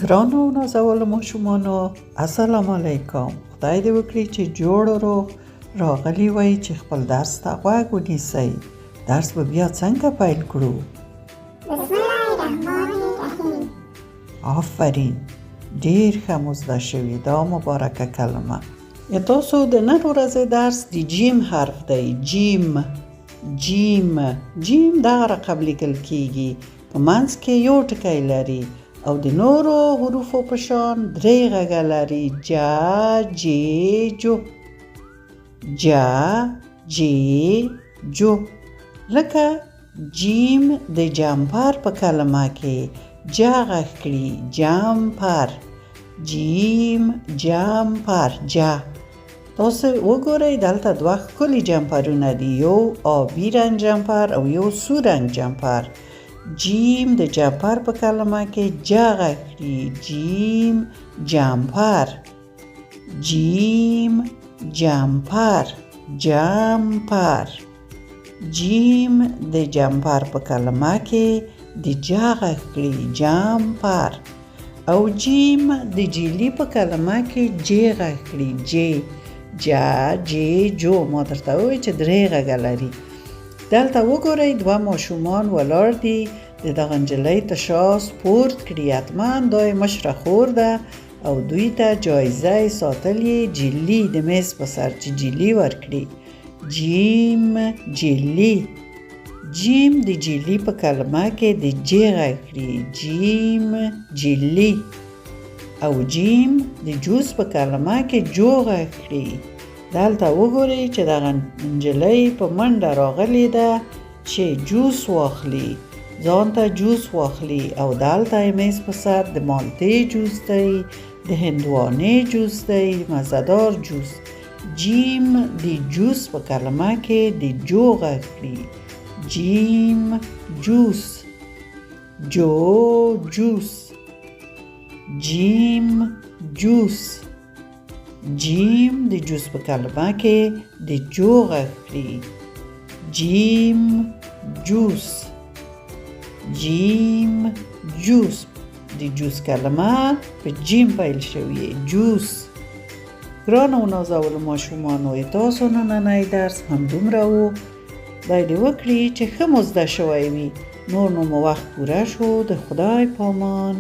ګرانو نازولو ماشومانو السلام علیکم. خدای دې وکړي چې جوړ روغ راغلی وای چې خپل درس ته غوږ ونیسئ. درس به بیا څنګه پیل کړو؟ بسم الله الرحمن الرحیم. آفرین، ډیر ښه مو زده شوي دا مبارکه کلمه. تاسو د نن ورځې درس د جیم حرف دی. جیم دغه رقم لیکل کیږي، په منځ کې یو ټکی لري او د نورو حروفو په شان درې غږه لري. جو لکه جیم د جمپر په کلمه کې جا غږ کړي، جمپر. جیم جمپر جا. تاسو وګورئ دلته دوه ښکلي جمپرونه دي، یو آبي رنګ جمپر او یو سور رنګ جمپر. جیم د جمپر په کلمه کې جا غږ کړي، جیم جمپر. جیم جمپر جمپر. جیم د جمپر په کلمه کې د جا غږ کړي، جمپر. او جیم د جیلی په کلمه کې جی غږ کړي، جی. جو ما درته وویل چې درې غږه لري. دلته وګورئ دوه ماشومان ولاړ دي، د دغه نجلۍ تشا سپورت کړي، حتما دا یې مشره خور ده او دوی ته جایزه یې ساتلې جیلی د میز په سر چې جیلی ورکړي. جیم جیلی. جیم د جیلی په کلمه کې د جی غږ کړي، جیم جیلی. او جیم د جوس په کلمه کې جو غږ کړي. دلته وګورئ چې دغه نجلۍ په منډه راغلې ده چې جوس واخلي، ځان ته جوس واخلي. او دلته یې میز په سر د مالټې جوس دی، د هندوانې جوس دی، مزهدار جوس. جیم د جوس په کلمه کې د جو غږ کړي، جیم جوس. جو جوس. جیم جوس. جیم د جوس په کلمه کې د جو غږ کړي، جیم جوس. جیم جوس. د جوس کلمه په جیم پیل شوی، جوس. ګرانو نازولو ماشومانو تاسو نننی درس همدومره و. خدای دې وکړي چې ښه مو زده شوی وي. نور نو مو وخت پوره شو. د خدای پامان.